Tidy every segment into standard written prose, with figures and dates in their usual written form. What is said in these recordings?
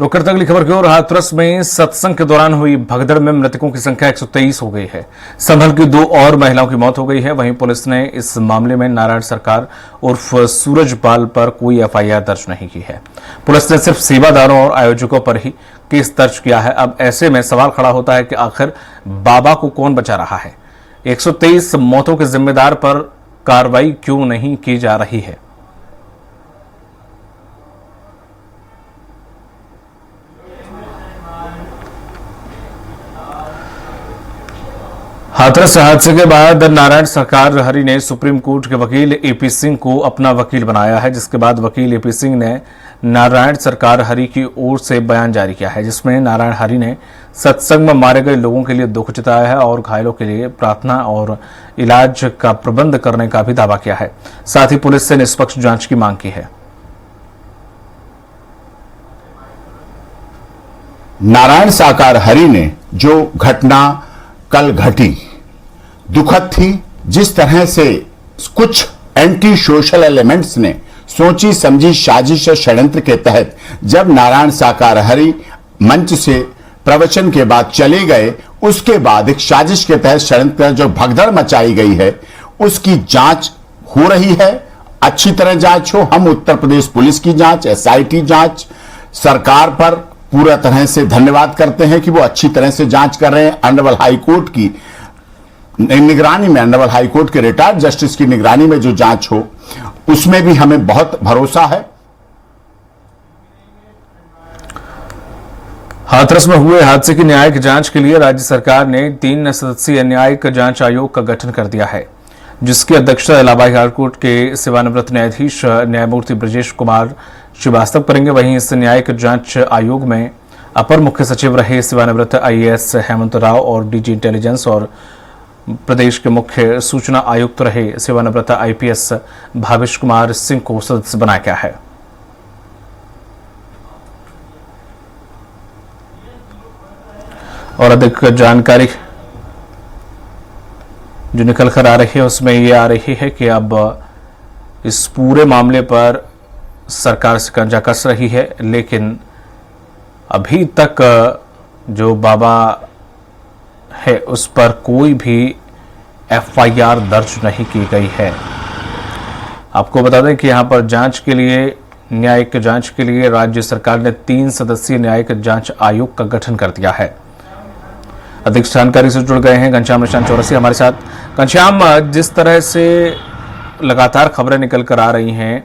रुक करते अगली खबर की ओर। हाथरस में सत्संग के दौरान हुई भगदड़ में मृतकों की संख्या 123 हो गई है। संभल की 2 और महिलाओं की मौत हो गई है। वहीं पुलिस ने इस मामले में नारायण सरकार उर्फ सूरजपाल पर कोई एफआईआर दर्ज नहीं की है। पुलिस ने सिर्फ सेवादारों और आयोजकों पर ही केस दर्ज किया है। अब ऐसे में सवाल खड़ा होता है कि आखिर बाबा को कौन बचा रहा है? 123 मौतों के जिम्मेदार पर कार्रवाई क्यों नहीं की जा रही है? हाथरस हादसे के बाद नारायण सरकार हरि ने सुप्रीम कोर्ट के वकील एपी सिंह को अपना वकील बनाया है, जिसके बाद वकील एपी सिंह ने नारायण सरकार हरि की ओर से बयान जारी किया है, जिसमें नारायण हरि ने सत्संग में मारे गए लोगों के लिए दुख जताया है और घायलों के लिए प्रार्थना और इलाज का प्रबंध करने का भी दावा किया है। साथ ही पुलिस से निष्पक्ष जांच की मांग की है। नारायण सरकार हरि ने जो घटना कल घटी दुखद थी। जिस तरह से कुछ एंटी सोशल एलिमेंट्स ने सोची समझी साजिश और षड्यंत्र के तहत जब नारायण सरकार हरि मंच से प्रवचन के बाद चले गए, उसके बाद एक साजिश के तहत षड्यंत्र जो भगदड़ मचाई गई है उसकी जांच हो रही है। अच्छी तरह जांच हो। हम उत्तर प्रदेश पुलिस की जांच, एसआईटी जांच, सरकार पर पूरा तरह से धन्यवाद करते हैं कि वो अच्छी तरह से जांच कर रहे हैं। ऑनरेबल हाई कोर्ट की निगरानी में, ऑनरेबल हाई कोर्ट के रिटायर्ड जस्टिस की निगरानी में जो जांच हो उसमें भी हमें बहुत भरोसा है। हाथरस में हुए हादसे की न्यायिक जांच के लिए राज्य सरकार ने 3 सदस्यीय न्यायिक जांच आयोग का गठन कर दिया है, जिसकी अध्यक्षता इलाहाबाद हाईकोर्ट के सेवानिवृत्त न्यायाधीश न्यायमूर्ति ब्रजेश कुमार श्रीवास्तव करेंगे। वहीं इस न्यायिक जांच आयोग में अपर मुख्य सचिव रहे सेवानिवृत्त आईएएस हेमंत राव और डीजी इंटेलिजेंस और प्रदेश के मुख्य सूचना आयुक्त रहे सेवानिवृत्त आईपीएस भावेश कुमार सिंह को सदस्य बनाया गया है। और अधिक जानकारी जो निकल कर आ रही है उसमें ये आ रही है कि अब इस पूरे मामले पर सरकार शिकंजा कस रही है, लेकिन अभी तक जो बाबा है उस पर कोई भी एफआईआर दर्ज नहीं की गई है। आपको बता दें कि यहां पर जांच के लिए, न्यायिक जांच के लिए राज्य सरकार ने 3 सदस्यीय न्यायिक जांच आयोग का गठन कर दिया है। अधिक जानकारी से जुड़ गए हैं घनश्याम निशान चौरसी हमारे साथ। घनश्याम, जिस तरह से लगातार खबरें निकल कर आ रही हैं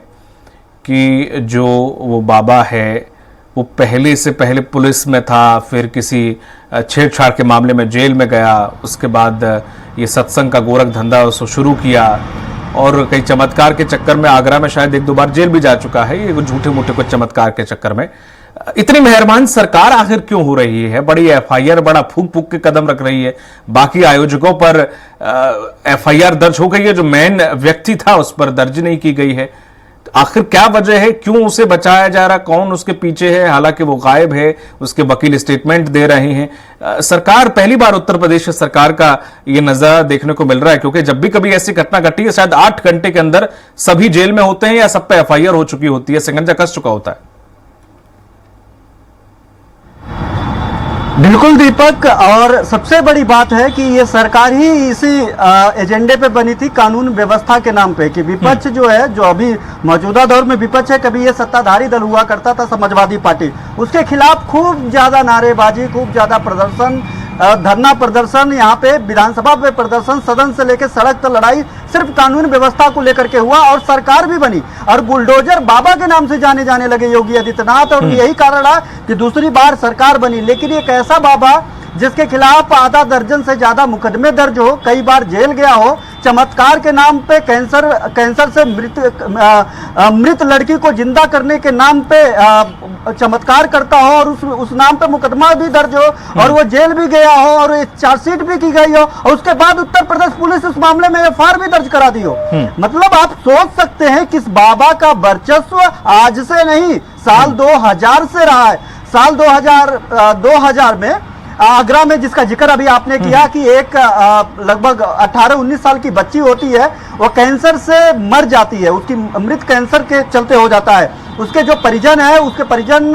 कि जो वो बाबा है वो पहले पुलिस में था, फिर किसी छेड़छाड़ के मामले में जेल में गया, उसके बाद ये सत्संग का गोरख धंधा उसको शुरू किया और कई चमत्कार के चक्कर में आगरा में शायद 1-2 बार जेल भी जा चुका है। ये झूठे मूठे कुछ चमत्कार के चक्कर में इतनी मेहरबान सरकार आखिर क्यों हो रही है? बड़ी एफआईआर, बड़ा फूक फूक के कदम रख रही है। बाकी आयोजकों पर एफआईआर दर्ज हो गई है, जो मेन व्यक्ति था उस पर दर्ज नहीं की गई है। आखिर क्या वजह है? क्यों उसे बचाया जा रहा? कौन उसके पीछे है? हालांकि वो गायब है, उसके वकील स्टेटमेंट दे रहे हैं। सरकार, पहली बार उत्तर प्रदेश सरकार का ये नजारा देखने को मिल रहा है, क्योंकि जब भी कभी ऐसी घटना घटी है शायद 8 घंटे के अंदर सभी जेल में होते हैं या सब पे एफआईआर हो चुकी होती है, शिकंजा कस चुका होता है। बिल्कुल दीपक, और सबसे बड़ी बात है कि ये सरकार ही इसी एजेंडे पे बनी थी, कानून व्यवस्था के नाम पे, कि विपक्ष जो है, जो अभी मौजूदा दौर में विपक्ष है, कभी ये सत्ताधारी दल हुआ करता था समाजवादी पार्टी, उसके खिलाफ खूब ज्यादा नारेबाजी, खूब ज्यादा प्रदर्शन, धरना प्रदर्शन, यहाँ पे विधानसभा पे प्रदर्शन, सदन से लेकर सड़क तक लड़ाई सिर्फ कानून व्यवस्था को लेकर के हुआ और सरकार भी बनी और बुलडोजर बाबा के नाम से जाने लगे योगी आदित्यनाथ, और यही कारण रहा कि दूसरी बार सरकार बनी। लेकिन एक ऐसा बाबा जिसके खिलाफ आधा दर्जन से ज्यादा मुकदमे दर्ज हो, कई बार जेल गया हो, चमत्कार के नाम पे कैंसर से मृत लड़की को जिंदा करने के नाम पे चमत्कार करता हो और उस नाम पे मुकदमा भी दर्ज हो और वो जेल भी गया हो और चार्जशीट भी की गई हो और उसके बाद उत्तर प्रदेश पुलिस उस मामले में एफआईआर भी दर्ज करा दी हो। मतलब आप सोच सकते हैं कि इस बाबा का वर्चस्व आज से नहीं, साल 2000 से रहा है। साल 2000 में आगरा में, जिसका जिक्र अभी आपने किया, कि एक लगभग 18-19 साल की बच्ची होती है, वो कैंसर से मर जाती है, उसकी मृत कैंसर के चलते हो जाता है। उसके जो परिजन है, उसके परिजन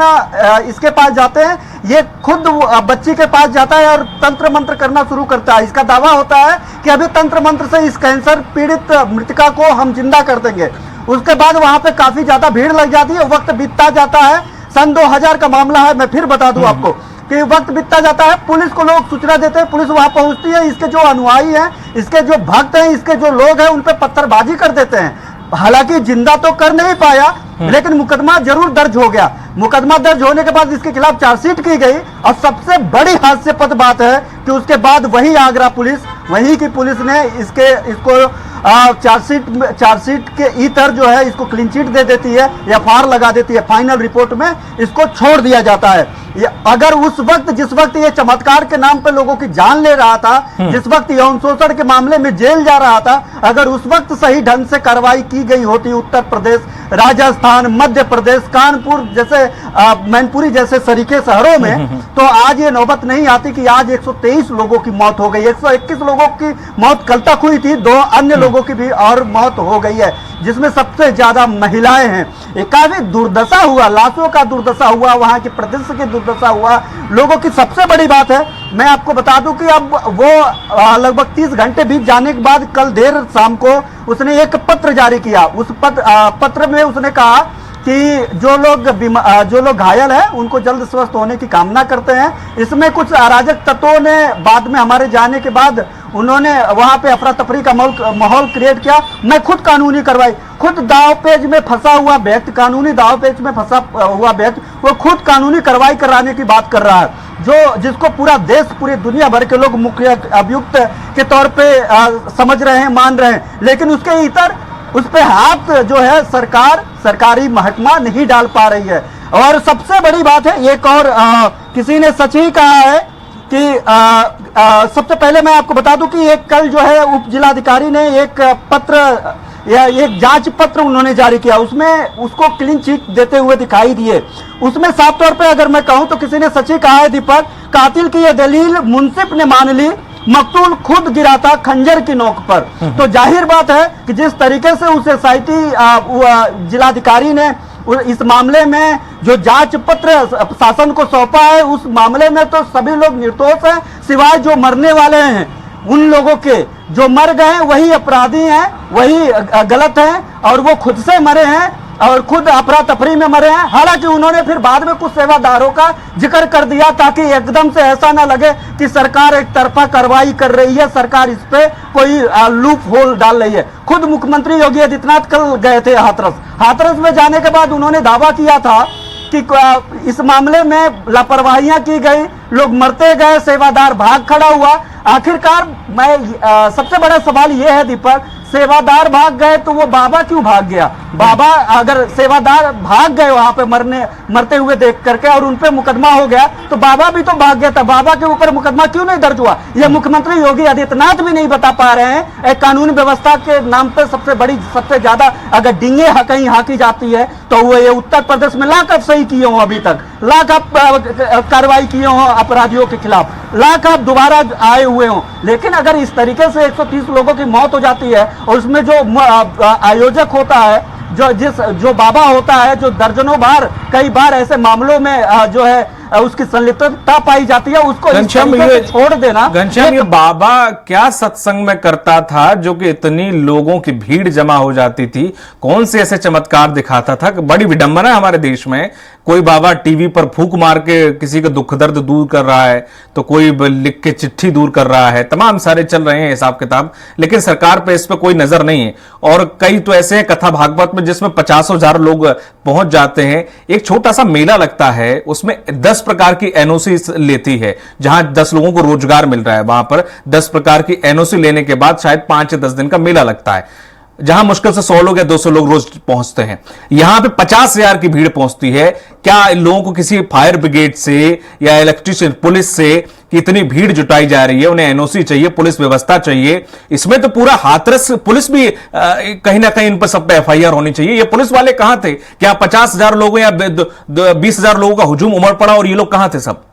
इसके पास जाते हैं, ये खुद बच्ची के पास जाता है और तंत्र मंत्र करना शुरू करता है। इसका दावा होता है कि अभी तंत्र मंत्र से इस कैंसर पीड़ित मृतका को हम जिंदा कर देंगे। उसके बाद वहां पे काफी ज्यादा भीड़ लग जाती है, वक्त बीतता जाता है। सन 2000 का मामला है, मैं फिर बता दूं आपको कि वक्त बीतता जाता है, पुलिस को लोग सूचना देते हैं, पुलिस वहां पहुंचती है, इसके जो अनुयायी हैं, इसके जो भक्त हैं, इसके जो लोग हैं, उन पे पत्थरबाजी कर देते हैं। हालांकि जिंदा तो कर नहीं पाया, लेकिन मुकदमा जरूर दर्ज हो गया। मुकदमा दर्ज होने के बाद इसके खिलाफ चार्जशीट की गई और सबसे बड़ी हास्यास्पद बात है कि उसके बाद वही आगरा पुलिस, वही की पुलिस ने इसको चार्जशीट के इतर जो है इसको क्लीन चिट दे देती है, एफआईआर लगा देती है। फाइनल रिपोर्ट में इसको छोड़ दिया जाता है। अगर उस वक्त, जिस वक्त ये चमत्कार के नाम पे लोगों की जान ले रहा था, जिस वक्त यौन शोषण के मामले में जेल जा रहा था, अगर उस वक्त सही ढंग से कार्रवाई की गई होती उत्तर प्रदेश, राजस्थान, मध्य प्रदेश, कानपुर जैसे मैनपुरी जैसे सरीखे शहरों में, तो आज ये नौबत नहीं आती कि आज 123 लोगों की मौत हो गई। 121 लोगों की मौत कल तक हुई थी, 2 अन्य लोगों की भी और मौत हो गई है, जिसमें सबसे ज्यादा महिलाएं हैं। ये काफी दुर्दशा हुआ, लाशों का दुर्दशा हुआ, वहां की परिदृश्य की दुर्दशा हुआ, लोगों की। सबसे बड़ी बात है, मैं आपको बता दूं कि अब वो लगभग 30 घंटे बीत जाने के बाद कल देर शाम को उसने एक पत्र जारी किया। उस पत्र में उसने कहा कि जो लोग घायल हैं उनको जल्द स्वस्थ होने की कामना करते हैं। इसमें कुछ अराजक तत्वों ने बाद में हमारे जाने के बाद उन्होंने वहां पे अफरा तफरी का माहौल क्रिएट किया। मैं खुद कानूनी कार्रवाई, खुद दाव पेच में फंसा हुआ व्यक्ति, कानूनी दाव पेच में फंसा हुआ व्यक्ति, वो खुद कानूनी कार्रवाई कराने की बात कर रहा है, जिसको पूरा देश, पूरी दुनिया भर के लोग मुख्य अभियुक्त के तौर पे समझ रहे हैं, मान रहे हैं। लेकिन उसके इतर उस पे हाथ जो है सरकारी महकमा नहीं डाल पा रही है। और सबसे बड़ी बात है, एक और किसी ने सच ही कहा है कि सबसे पहले मैं आपको बता दूं कि एक कल जो है उप जिलाधिकारी ने एक पत्र या एक जांच पत्र उन्होंने जारी किया, उसमें उसको क्लीन चिट देते हुए दिखाई दिए। उसमें साफ तौर पे अगर मैं कहूं तो किसी ने सच ही कहा है, दीपक, कातिल की यह दलील मुंसिफ ने मान ली, मकतूल खुद गिरा था खंजर की नोक पर। तो जाहिर बात है कि जिस तरीके से उस एसआईटी जिलाधिकारी ने इस मामले में जो जांच पत्र शासन को सौंपा है, उस मामले में तो सभी लोग निर्दोष हैं, सिवाय जो मरने वाले हैं उन लोगों के। जो मर गए वही अपराधी हैं, वही गलत हैं, और वो खुद से मरे हैं और खुद अफरा तफरी में मरे हैं। हालांकि उन्होंने फिर बाद में कुछ सेवादारों का जिक्र कर दिया ताकि एकदम से ऐसा ना लगे कि सरकार एक तरफा कार्रवाई कर रही है, सरकार इस पे कोई लूप होल डाल रही है। खुद मुख्यमंत्री योगी आदित्यनाथ कल गए थे हाथरस में जाने के बाद उन्होंने दावा किया था कि इस मामले में लापरवाहियां की गई, लोग मरते गए, सेवादार भाग खड़ा हुआ। आखिरकार मैं सबसे बड़ा सवाल यह है दीपक, सेवादार भाग गए तो वो बाबा क्यों भाग गया? बाबा अगर सेवादार भाग गए वहां पे मरते हुए देख करके और उनपे मुकदमा हो गया तो बाबा भी तो भाग गया था, बाबा के ऊपर मुकदमा क्यों नहीं दर्ज हुआ? ये मुख्यमंत्री योगी आदित्यनाथ भी नहीं बता पा रहे हैं। एक कानून व्यवस्था के नाम पे सबसे ज्यादा अगर डींगे कहीं हाकी जाती है तो वो ये उत्तर प्रदेश में लाख सही किए हों, अभी तक लाख कार्रवाई किए हों अपराधियों के खिलाफ, लाख दोबारा आए हुए हों। लेकिन अगर इस तरीके से 130 लोगों की मौत हो जाती है और उसमें जो आयोजक होता है, जो बाबा होता है, जो दर्जनों बार कई बार ऐसे मामलों में जो है उसकी संलिप्तता पाई जाती है, उसको घनश्याम ये छोड़ देना। घनश्याम, ये बाबा क्या सत्संग में करता था जो कि इतनी लोगों की भीड़ जमा हो जाती थी? कौन से ऐसे चमत्कार दिखाता था? बड़ी विडंबना है हमारे देश में, कोई बाबा टीवी पर फूंक मार के किसी का दुख दर्द दूर कर रहा है, तो कोई लिख के चिट्ठी दूर कर रहा है, तमाम सारे चल रहे हैं हिसाब किताब, लेकिन सरकार पे इस पे कोई नजर नहीं है। और कई तो ऐसे हैं कथा भागवत में जिसमें 50,000 लोग पहुंच जाते हैं। एक छोटा सा मेला लगता है, उसमें 10 प्रकार की एनओसी लेती है, जहां 10 लोगों को रोजगार मिल रहा है, वहां पर 10 प्रकार की एनओसी लेने के बाद शायद 5 या 10 दिन का मेला लगता है, जहां मुश्किल से 100 लोग या 200 लोग रोज पहुंचते हैं। यहां पे 50,000 की भीड़ पहुंचती है। क्या इन लोगों को किसी फायर ब्रिगेड से या इलेक्ट्रिशियन पुलिस से कि इतनी भीड़ जुटाई जा रही है, उन्हें एनओसी चाहिए, पुलिस व्यवस्था चाहिए? इसमें तो पूरा हाथरस पुलिस भी कहीं ना कहीं इन पर सब पे एफआईआर होनी चाहिए। ये पुलिस वाले कहां थे? क्या 50,000 लोगों या 20,000 लोगों का हुजूम उमड़ पड़ा और ये लोग कहां थे सब?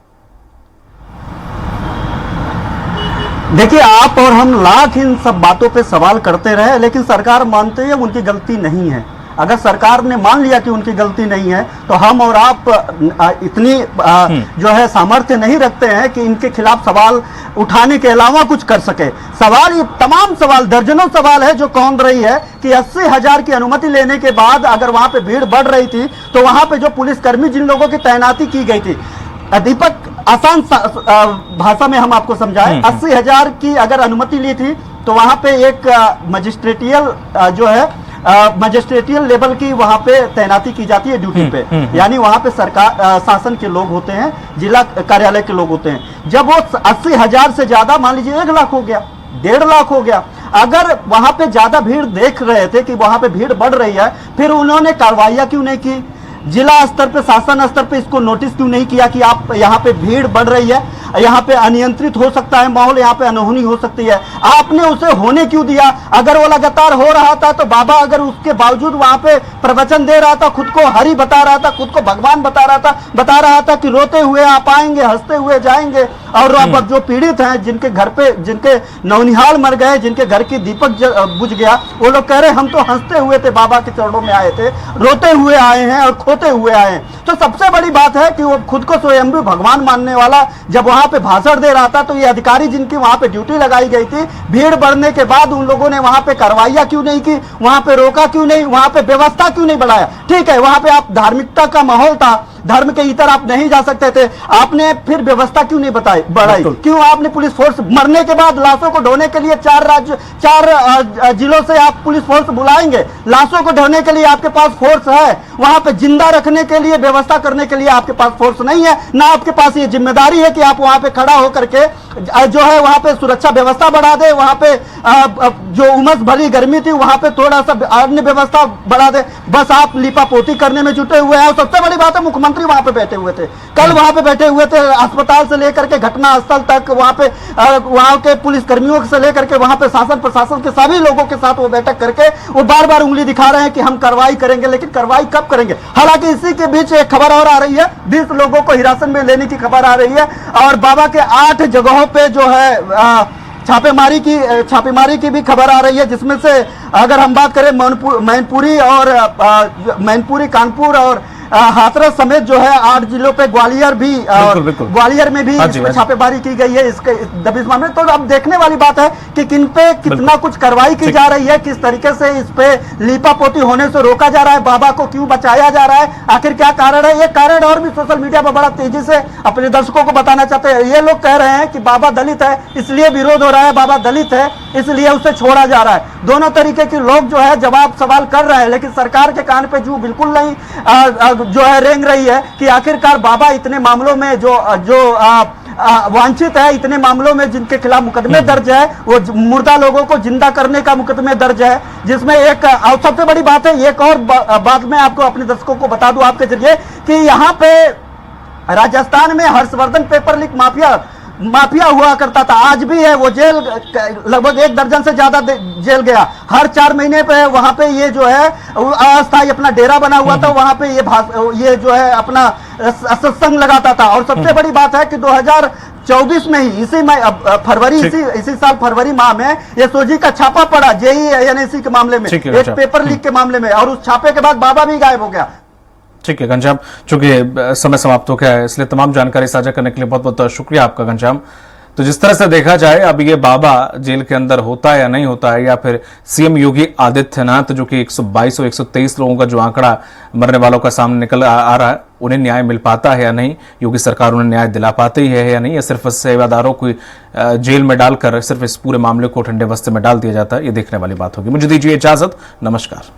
देखिए, आप और हम लाख इन सब बातों पे सवाल करते रहे, लेकिन सरकार मानते है उनकी गलती नहीं है। अगर सरकार ने मान लिया कि उनकी गलती नहीं है, तो हम और आप इतनी जो है सामर्थ्य नहीं रखते हैं कि इनके खिलाफ सवाल उठाने के अलावा कुछ कर सके। सवाल, ये तमाम सवाल, दर्जनों सवाल है जो कौन रही है कि 80,000 की अनुमति लेने के बाद अगर वहां पे भीड़ बढ़ रही थी तो वहां पे जो पुलिसकर्मी जिन लोगों की तैनाती की गई थी, दीपक आसान भाषा में हम आपको समझाएं, 80,000 की अगर अनुमति ली थी तो वहां पे एक मजिस्ट्रेटियल जो है मजिस्ट्रेटियल लेवल की वहां पे तैनाती की जाती है ड्यूटी पे, यानी वहां पे सरकार शासन के लोग होते हैं, जिला कार्यालय के लोग होते हैं। जब वो 80,000 से ज्यादा, मान लीजिए 1 लाख हो गया, 1.5 लाख हो गया, अगर वहां पे ज्यादा भीड़ देख रहे थे कि वहां पे भीड़ बढ़ रही है, फिर उन्होंने कार्रवाइयां क्यों नहीं की? जिला स्तर पे, शासन स्तर पे इसको नोटिस क्यों नहीं किया कि आप यहाँ पे भीड़ बढ़ रही है, यहाँ पे अनियंत्रित हो सकता है माहौल, यहाँ पे अनहोनी हो सकती है? आपने उसे होने क्यों दिया? अगर वो लगातार हो रहा था तो बाबा अगर उसके बावजूद वहां पे प्रवचन दे रहा था, खुद को हरि बता रहा था, खुद को भगवान बता रहा था कि रोते हुए आप आएंगे, हंसते हुए जाएंगे, और अब जो पीड़ित हैं, जिनके घर पे, जिनके नौनिहाल मर गए, जिनके घर की दीपक बुझ गया, वो लोग कह रहे हम तो हंसते हुए थे, बाबा के चरणों में आए थे, रोते हुए आए हैं और खोते हुए आए हैं। तो सबसे बड़ी बात है कि वो खुद को स्वयंभू भगवान मानने वाला जब वहां पे भाषण दे रहा था, तो ये अधिकारी जिनकी वहां पे ड्यूटी लगाई गई थी, भीड़ बढ़ने के बाद उन लोगों ने वहां पे कार्रवाइयां क्यों नहीं की? वहां पे रोका क्यों नहीं? वहां पे व्यवस्था क्यों नहीं बढ़ाया? ठीक है, वहां पे आप धार्मिकता का माहौल था, धर्म के इतर आप नहीं जा सकते थे, आपने फिर व्यवस्था क्यों नहीं बढ़ाई? क्यों आपने पुलिस फोर्स, मरने के बाद लाशों को ढोने के लिए 4 जिलों से आप पुलिस फोर्स बुलाएंगे, लाशों को ढोने के लिए आपके पास फोर्स है, वहां पे जिंदा रखने के लिए, व्यवस्था करने के लिए आपके पास फोर्स नहीं है, ना आपके पास ये जिम्मेदारी है कि आप वहां पे खड़ा होकर के जो है वहां पे सुरक्षा व्यवस्था बढ़ा दे, वहां पे जो उमस भरी गर्मी थी वहां पे थोड़ा सा अन्य व्यवस्था बढ़ा दे। बस आप लिपापोती करने में जुटे हुए हैं। और सबसे बड़ी बात है, मुख्यमंत्री वहां पे बैठे हुए थे, कल वहां पे बैठे हुए थे, अस्पताल से लेकर के घटना स्थल तक, वहां पे वहां के पुलिस कर्मियों से लेकर के वहां पे शासन प्रशासन के सभी लोगों के साथ वो बैठक करके वो बार बार उंगली दिखा रहे हैं कि हम कार्रवाई करेंगे, लेकिन कार्रवाई कब करेंगे? हालांकि इसी के बीच एक खबर और आ रही है, 20 लोगों को हिरासत में लेने की खबर आ रही है, और बाबा के 8 जगहों पे जो है छापेमारी की भी खबर आ रही है, जिसमें से अगर हम बात करें मैनपुरी, कानपुर और हाथरस समेत जो है 8 जिलों पे, ग्वालियर भी, ग्वालियर में भी इसमें छापेमारी की गई है इसके दबिश मामले। तो अब देखने वाली बात है कि किन पे कितना कुछ कार्रवाई की जा रही है, किस तरीके से इस पे लीपापोती होने से रोका जा रहा है, बाबा को क्यों बचाया जा रहा है, आखिर क्या कारण है? ये कारण और भी सोशल मीडिया पर बड़ा तेजी से अपने दर्शकों को बताना चाहते हैं। ये लोग कह रहे हैं कि बाबा दलित है इसलिए विरोध हो रहा है, बाबा दलित है इसलिए उसे छोड़ा जा रहा है। दोनों तरीके के लोग जो है जवाब सवाल कर रहे हैं, लेकिन सरकार के कान पे जू बिल्कुल नहीं जो है रेंग रही है कि आखिरकार बाबा इतने मामलों में जो वांछित है, इतने मामलों में जिनके खिलाफ मुकदमे दर्ज है, वो मुर्दा लोगों को जिंदा करने का मुकदमे दर्ज है, जिसमें एक और सबसे बड़ी बात है, एक और बात मैं आपको अपने दर्शकों को बता दूं आपके जरिए कि यहाँ पे राजस्थान में हर्षवर्धन पेपर लीक माफिया हुआ करता था, आज भी है, वो जेल लगभग 1 दर्जन से ज्यादा जेल गया, हर 4 महीने पे वहां पे ये जो है अस्थायी अपना डेरा बना हुआ था, वहां पे ये जो है अपना सत्संग लगाता था। और सबसे बड़ी बात है कि 2024 में ही इसी साल फरवरी माह में एसओजी का छापा पड़ा JEE-NAC के मामले में, एक पेपर लीक के मामले में, और उस छापे के बाद बाबा भी गायब हो गया। ठीक है घनश्याम, चूंकि समय समाप्त हो गया है, इसलिए तमाम जानकारी साझा करने के लिए बहुत बहुत शुक्रिया आपका घनश्याम। तो जिस तरह से देखा जाए, अब ये बाबा जेल के अंदर होता है या नहीं होता है, या फिर सीएम योगी आदित्यनाथ जो कि 122 और 123 लोगों का जो आंकड़ा मरने वालों का सामने निकल आ रहा है, उन्हें न्याय मिल पाता है या नहीं, योगी सरकार उन्हें न्याय दिला पाती है या नहीं, या सिर्फ सेवादारों को जेल में डालकर सिर्फ इस पूरे मामले को ठंडे बस्ते में डाल दिया जाता है, ये देखने वाली बात होगी। मुझे दीजिए इजाजत, नमस्कार।